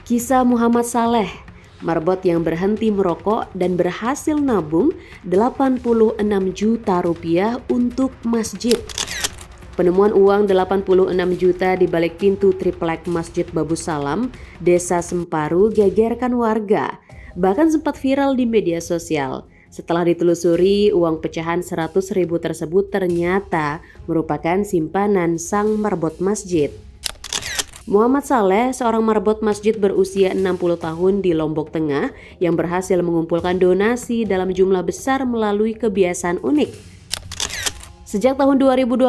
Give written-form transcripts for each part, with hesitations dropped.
Kisah Muhammad Saleh, marbot yang berhenti merokok dan berhasil nabung 86 juta rupiah untuk masjid. Penemuan uang 86 juta di balik pintu triplek Masjid Babus Salam, Desa Semparu gegerkan warga, bahkan sempat viral di media sosial. Setelah ditelusuri, uang pecahan 100.000 tersebut ternyata merupakan simpanan sang marbot masjid. Muhammad Saleh, seorang marbot masjid berusia 60 tahun di Lombok Tengah yang berhasil mengumpulkan donasi dalam jumlah besar melalui kebiasaan unik. Sejak tahun 2020,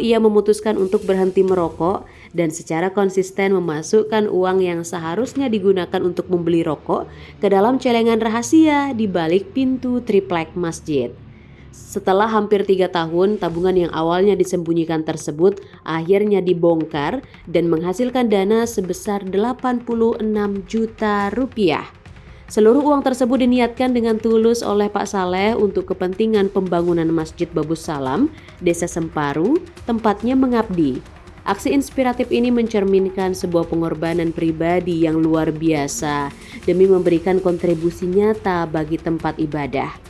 ia memutuskan untuk berhenti merokok dan secara konsisten memasukkan uang yang seharusnya digunakan untuk membeli rokok ke dalam celengan rahasia di balik pintu triplek masjid. Setelah hampir 3 tahun, tabungan yang awalnya disembunyikan tersebut akhirnya dibongkar dan menghasilkan dana sebesar 86 juta rupiah. Seluruh uang tersebut diniatkan dengan tulus oleh Pak Saleh untuk kepentingan pembangunan Masjid Babus Salam, Desa Semparu, tempatnya mengabdi. Aksi inspiratif ini mencerminkan sebuah pengorbanan pribadi yang luar biasa demi memberikan kontribusi nyata bagi tempat ibadah.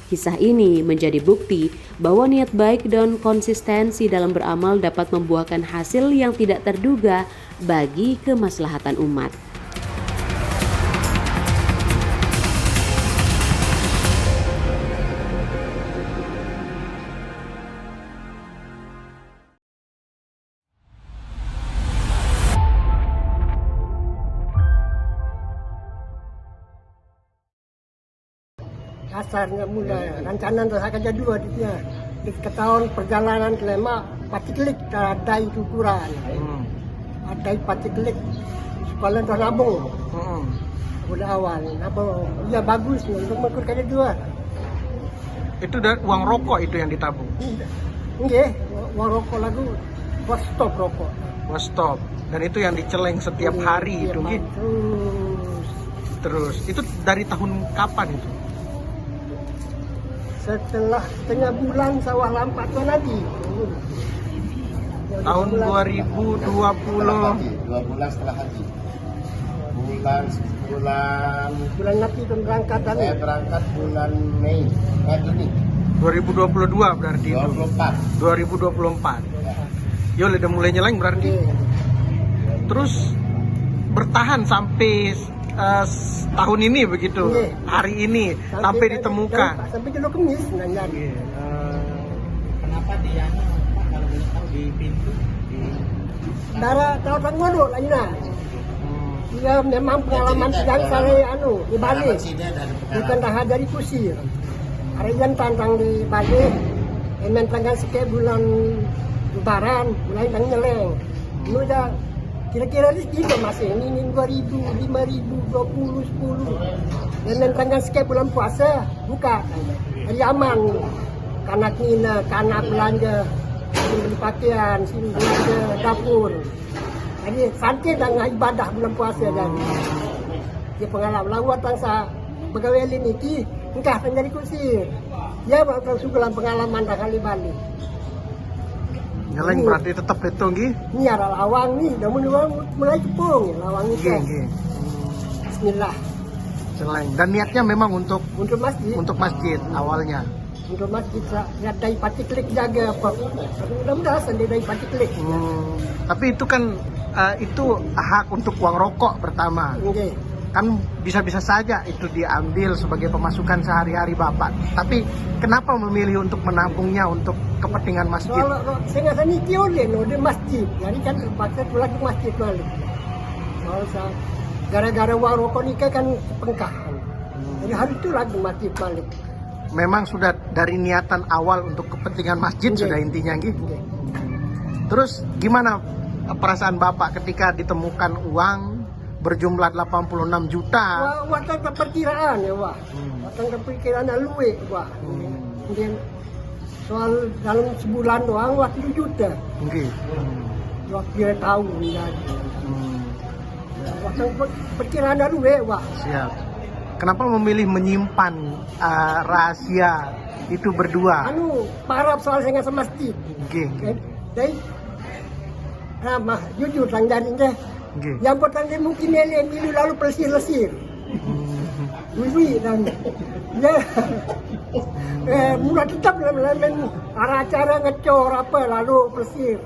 Kisah ini menjadi bukti bahwa niat baik dan konsistensi dalam beramal dapat membuahkan hasil yang tidak terduga bagi kemaslahatan umat. Kasarnya mulai rancangan saya kerja dua dia di ketahuan perjalanan ke Lema patiklik ada ukuran ada patiklik sekolah dah nabung udah awal nabung ya bagus nih untuk mengukur kerja dua itu dari uang rokok itu yang ditabung enggak uang rokok lagu buat stop rokok stop dan itu yang diceleng setiap hari itu gitu terus itu dari tahun kapan itu? Setelah setengah bulan sawah lampat tuh lagi. Tahun 2020. 2 bulan setelah haji. Bulan Nabi itu berangkat tadi. Saya berangkat bulan Mei, Juni. 2022 berarti 24. 2024. Yo udah mulai nyeleng berarti. Terus bertahan sampai tahun ini begitu, hari ini sampai ditemukan. Sampai dulu kemis nanya. Kenapa dia kalau tahu di pintu darah tahu modal lainnya. Dia memang pengalaman yang saya di Bali. Bukan dah dari kusir. Harian tantang di Bali. Emen tanggal sekian bulan Lebaran, mulai tang nyeleng. Lu dah kira-kira rezeki juga masih ini 2.000, 5.000, 20, 10. Dan tanggal sekian bulan puasa buka. Hari aman. Kanak nina, kanak belanja, beli pakaian, sini belanja dapur. Jadi santai dengan ibadah bulan puasa dan dia pengalaman lawat bangsa pegawai ini ki engkau menjadi kursi. Dia bakal sugulan pengalaman dah kali Bali. Nyeleng berarti tetap itu nggih. Ini ada lawang nih, dah mulai kepung lawang itu. Bismillah. Celeng. Dan niatnya memang untuk masjid. Untuk masjid awalnya. Untuk masjid ya dari patiklik jaga apa. Mudah-mudahan dari patiklik. Tapi itu kan itu hak untuk uang rokok pertama. Okay. Kan bisa-bisa saja itu diambil sebagai pemasukan sehari-hari Bapak. Tapi kenapa memilih untuk menabungnya untuk kepentingan masjid? Kalau saya nggak nikah di masjid, jadi kan terpaksa pulang ke masjid balik. Kalau gara-gara uang rokok nikah kan pengkahan. Jadi hari itu lagi masjid balik. Memang sudah dari niatan awal untuk kepentingan masjid sudah intinya gitu. Terus gimana perasaan Bapak ketika ditemukan uang berjumlah 86 juta? Wah, tentang perkiraan ya, wah. Tentang perkiraan luwe, wah. Kemudian soal dalam sebulan doang wah 7 juta. Oke. Waktu dia tahu ya. Waktu perkiraan luwe, wah. Siap. Kenapa memilih menyimpan rahasia itu berdua? Parap soal saya nggak masjid. Oke. Jadi, jujur sang jaring deh. Nggih. Yang petani mungkin milu lalu pelesir-lesir. Wih dan ya, mula tetap lain acara ngecor apa lalu pelesir,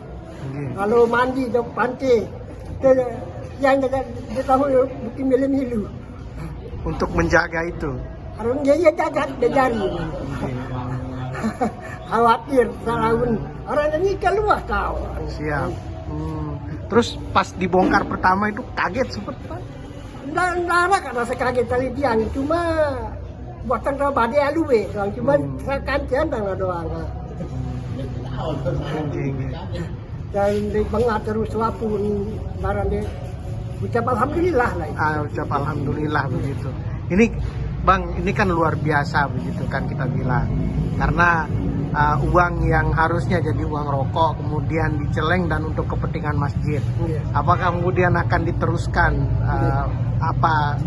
Nggih. lalu mandi di pantai. Yang dia tahu mungkin milu-milu. Untuk menjaga itu. Harus dia jaga dia jari. Khawatir salahun orang ini keluar kau. Siap. Terus pas dibongkar pertama itu kaget sempat Pak? Nara kan rasa kaget kali dia, cuma buatan kau badai aluwe, cuma kantian doang. Dan di bengah terus wapun barang dia ucap alhamdulillah lah. Ucap alhamdulillah begitu. Ini Bang, ini kan luar biasa begitu kan kita bilang. Karena uang yang harusnya jadi uang rokok kemudian diceleng dan untuk kepentingan masjid. Iya. Apakah kemudian akan diteruskan apa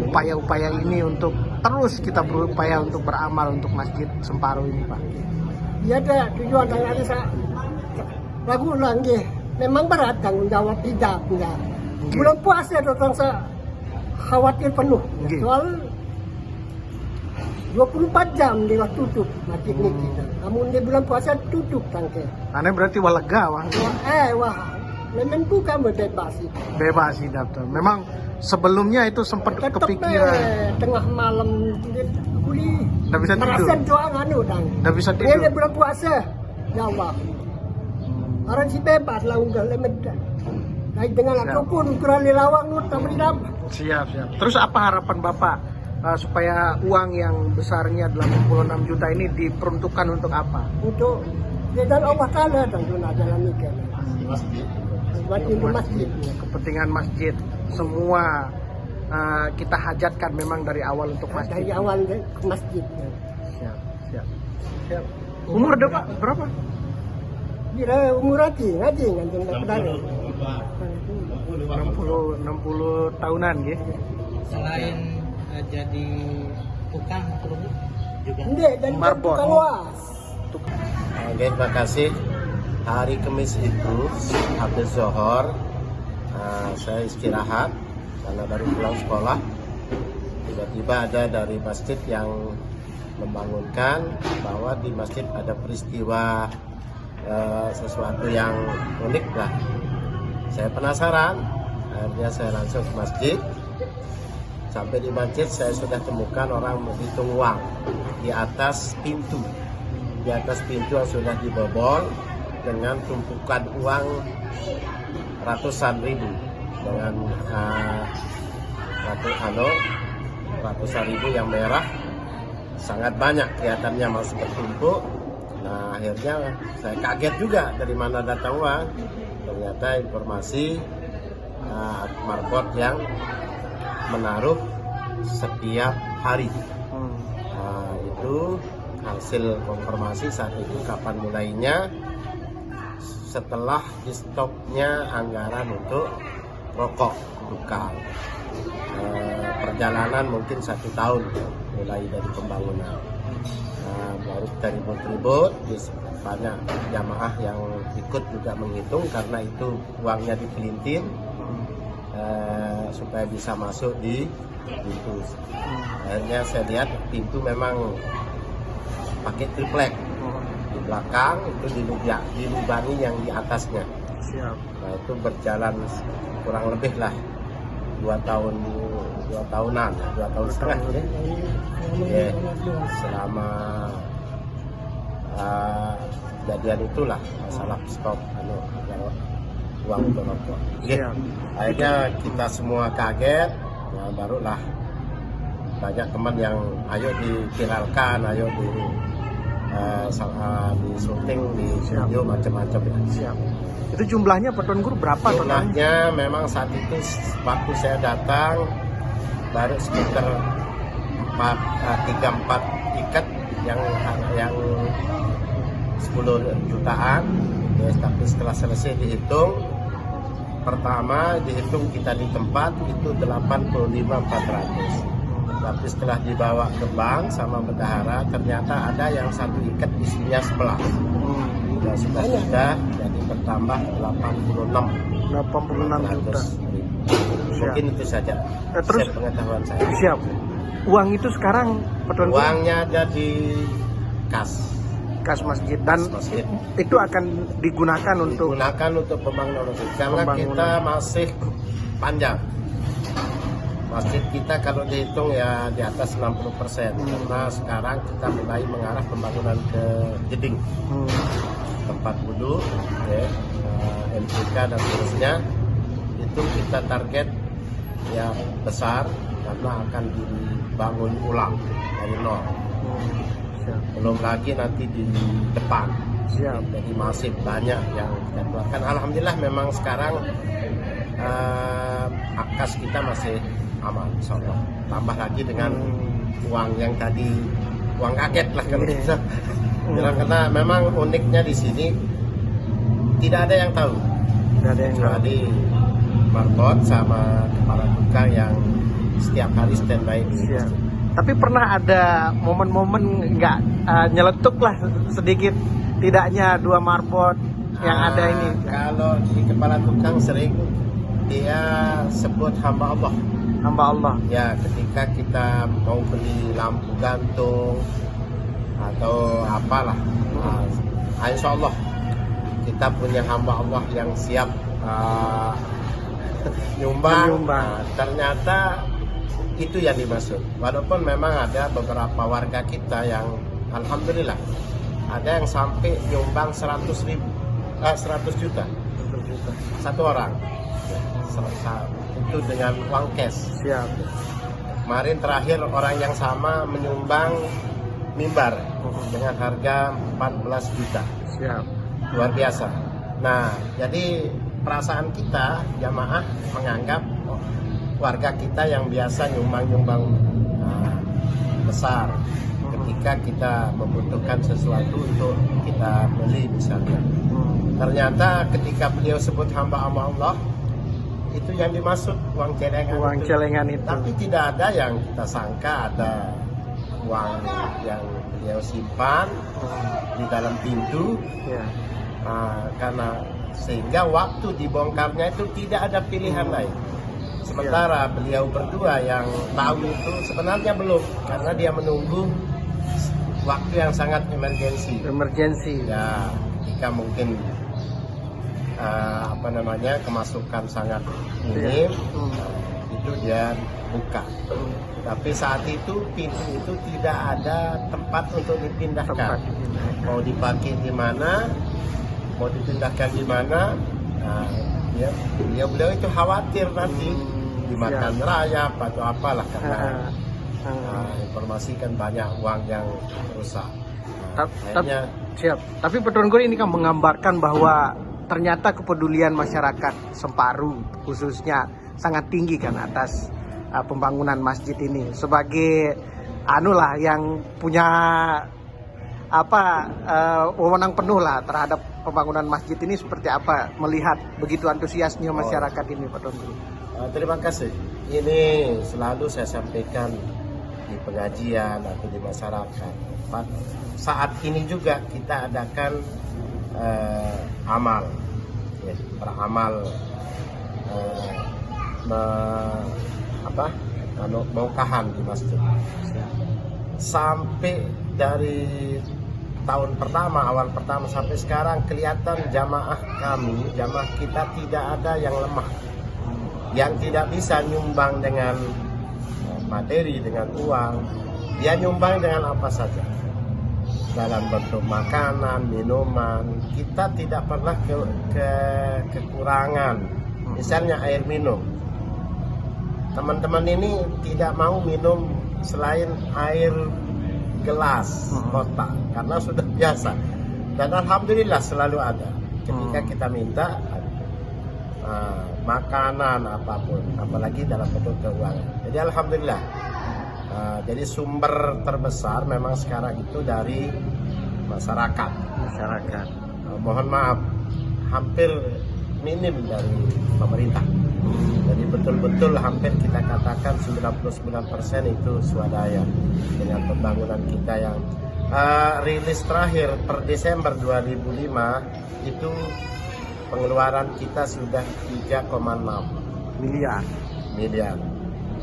upaya-upaya ini untuk terus kita berupaya untuk beramal untuk Masjid Semparu ini, Pak? Ya ada tujuan yang ada saya ragu lagi. Memang berat tanggung jawab tidak. Bulan puasa datang saya khawatir penuh. Soal 24 jam dia tutup masjid ini kita. Namun di bulan puasa tutup tangke. Aneh berarti walega, Wah. Wah, memang bukan bebas itu. Bebas sih daftar. Memang sebelumnya itu sempat Tetap kepikiran. Tengah malam dia kuli. Nggak bisa tidur. Merasa doa anu dan. Nggak bisa Ini tidur. bulan puasa. Ya Allah. Orang si bebas lah udah lemet. Naik dengan Siap. apapun ukuran lelawang nu tak berdam. Siap. Terus apa harapan Bapak supaya uang yang besarnya 86 juta ini diperuntukkan untuk apa? Untuk dan Allah Taala tentu nak jalan nikah. Buat pintu masjid. Kepentingan masjid. Semua kita hajatkan memang dari awal untuk masjid. Dari awal ke masjid. Siap. Umur ada Pak? Berapa? Bila umur ngaji ngantung pedara. 60 tahunan ya. Selain jadi tukang kerudung juga. Ndek dan Marbot. tukang was. Oke, terima kasih. Hari Kamis itu habis zuhur saya istirahat karena baru pulang sekolah. Tiba-tiba ada dari masjid yang membangunkan bahwa di masjid ada peristiwa sesuatu yang unik lah. Saya penasaran, akhirnya saya langsung ke masjid. Sampai di masjid saya sudah temukan orang menghitung uang di atas pintu. Di atas pintu yang sudah dibobol dengan tumpukan uang ratusan ribu dengan ratusan ribu yang merah sangat banyak kelihatannya masih bertumpuk. Nah akhirnya saya kaget juga dari mana datang uang. Ternyata informasi marbot yang menaruh setiap hari. Itu hasil konfirmasi saat itu kapan mulainya, setelah di stopnya anggaran untuk rokok tukang. Perjalanan mungkin 1 tahun mulai dari pembangunan. Baru kita ribut-ribut, banyak jamaah yang ikut juga menghitung karena itu uangnya dipelintir supaya bisa masuk di pintu. Akhirnya saya lihat pintu memang pakai triplek. Di belakang itu dilubangi yang di atasnya. Siap. Nah itu berjalan kurang lebih lah 2 tahunan, 2 tahun setengah ya. Ya, selama kejadian itulah masalah stop uang untuk rokok. Siap. Akhirnya kita semua kaget, nah, barulah banyak teman yang ayo diviralkan, ayo di syuting, di video macam-macam ya. Siap. Itu jumlahnya Pak Tuan Guru berapa totalnya? Jumlahnya memang saat itu waktu saya datang baru sekitar 3-4 ikat yang 10 jutaan. Ya, tapi setelah selesai dihitung, pertama dihitung kita di tempat itu 85.400. Tapi setelah dibawa ke bank sama bendahara ternyata ada yang 1 ikat isinya 11. Ya sudah jadi bertambah 86 86 juta. 600.000. Mungkin itu saja. Terus pengetahuan saya. siap. Uang itu sekarang Patuan Guru Uangnya ada di kas masjid dan masjid. itu akan digunakan untuk Digunakan untuk pembangunan masjid karena Pembangunan. kita masih panjang. Masjid kita kalau dihitung ya di atas 60%, karena sekarang kita mulai mengarah pembangunan ke jeding, tempat wudhu, MCK dan seterusnya. Itu kita target ya besar karena akan dibangun ulang dari nol. Siap. Belum lagi nanti di depan. Siap. Jadi masih banyak yang kita keluarkan. Alhamdulillah memang sekarang kas kita masih aman, insyaallah. Tambah lagi dengan uang yang tadi, uang kaget lah kalau kita bilang, karena memang uniknya di sini tidak ada yang tahu, Tidak ada yang kecuali marbot sama kepala tukang yang setiap hari standby di Siap. masjid. Tapi pernah ada momen-momen nggak nyeletuk lah sedikit tidaknya dua marbot yang ada ini? Kalau di kepala tukang sering dia sebut hamba Allah. Hamba Allah. Ya, ketika kita mau beli lampu gantung atau apalah, insya Allah kita punya hamba Allah yang siap nyumbang. Ternyata itu yang dimaksud. Walaupun memang ada beberapa warga kita yang alhamdulillah ada yang sampai nyumbang 100 juta satu orang. Itu dengan uang cash. Siap. Kemarin terakhir orang yang sama menyumbang mimbar dengan harga 14 juta. Siap. Luar biasa. Nah, jadi perasaan kita jamaah menganggap warga kita yang biasa nyumbang-nyumbang besar ketika kita membutuhkan sesuatu untuk kita beli misalnya. Ternyata ketika beliau sebut hamba Allah, itu yang dimaksud uang celengan. Uang celengan itu. Tapi tidak ada yang kita sangka ada uang yang beliau simpan di dalam pintu. Ya. Karena sehingga waktu dibongkarnya itu tidak ada pilihan lain. Sementara beliau berdua yang tahu itu sebenarnya belum, karena dia menunggu waktu yang sangat emergensi. Ya, ketika mungkin kemasukan sangat minim, itu dia buka. Tapi saat itu pintu itu tidak ada tempat untuk dipindahkan. Mau dipakai di mana, mau dipindahkan di mana, beliau itu khawatir nanti dimakan rayap atau apalah, karena informasi kan banyak uang yang rusak. Akhirnya, siap. Tapi Patuan Guru ini kan menggambarkan bahwa ternyata kepedulian masyarakat Semparu khususnya sangat tinggi kan atas pembangunan masjid ini. Sebagai yang punya wewenang penuh lah terhadap pembangunan masjid ini, seperti apa melihat begitu antusiasnya masyarakat ini, Patuan Guru? Terima kasih. Ini selalu saya sampaikan di pengajian atau di masyarakat. Saat ini juga kita adakan amal, beramal maukahan di masjid. Sampai dari awal pertama sampai sekarang kelihatan jamaah kita tidak ada yang lemah, yang tidak bisa nyumbang dengan materi, dengan uang. Dia nyumbang dengan apa saja, dalam bentuk makanan, minuman. Kita tidak pernah kekurangan, misalnya air minum. Teman-teman ini tidak mau minum selain air gelas kotak, karena sudah biasa. Dan alhamdulillah selalu ada. Ketika kita minta makanan apapun, apalagi dalam bentuk keuangan. Jadi alhamdulillah. Jadi sumber terbesar memang sekarang itu dari masyarakat. Mohon maaf, hampir minim dari pemerintah. Jadi betul-betul hampir kita katakan 99% itu swadaya dengan pembangunan kita yang rilis terakhir per Desember 2005 itu pengeluaran kita sudah 3,6 miliar. miliar.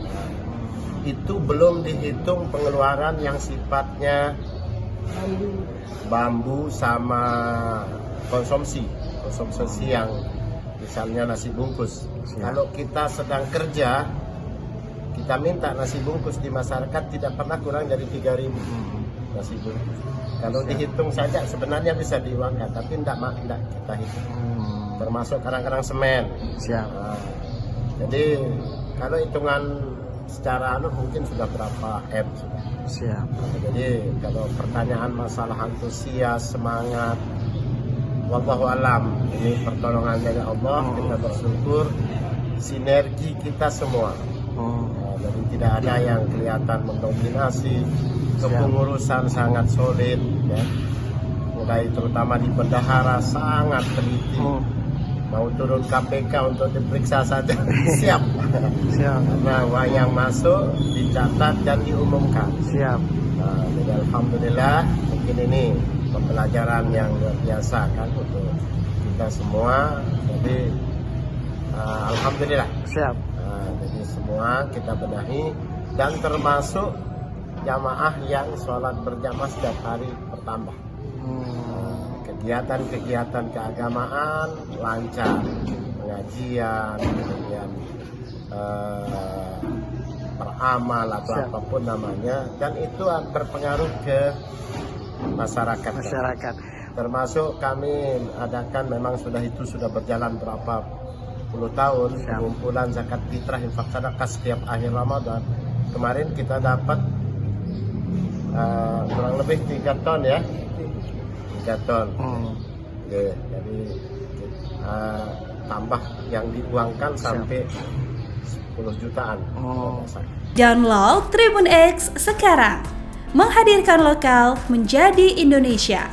Nah, itu belum dihitung pengeluaran yang sifatnya bambu sama konsumsi yang misalnya nasi bungkus. Kalau kita sedang kerja, kita minta nasi bungkus di masyarakat tidak pernah kurang dari 3.000 nasi bungkus. Kalau dihitung saja sebenarnya bisa diuangkan, tapi tidak kita hitung. Termasuk kadang-kadang semen. Siap. Nah, jadi kalau hitungan secara mungkin sudah berapa M sudah. Siap. Jadi kalau pertanyaan masalah antusias, semangat, wallahu alam, ini pertolongan dari Allah. Kita bersyukur sinergi kita semua. Jadi tidak ada yang kelihatan mendominasi. Kepengurusan sangat solid, ya. Mulai terutama di bendahara sangat teliti. Mau turun KPK untuk diperiksa saja siap. Karena uang yang masuk dicatat dan diumumkan. Siap. Nah, jadi alhamdulillah mungkin ini pembelajaran yang luar biasa kan untuk kita semua. Jadi alhamdulillah. Siap. Nah, jadi semua kita benahi dan termasuk jamaah yang sholat berjamaah setiap hari bertambah. Kegiatan-kegiatan keagamaan lancar, pengajian, kemudian beramal atau apapun namanya, dan itu berpengaruh ke masyarakat. Termasuk kami adakan, memang sudah berjalan berapa puluh tahun, pengumpulan zakat fitrah infak sedekah setiap akhir Ramadan. Kemarin kita dapat kurang lebih 3 ton ya. 3 ton. Ya, jadi tambah yang diuangkan sampai 10 jutaan. Download Tribun X sekarang. Menghadirkan lokal menjadi Indonesia.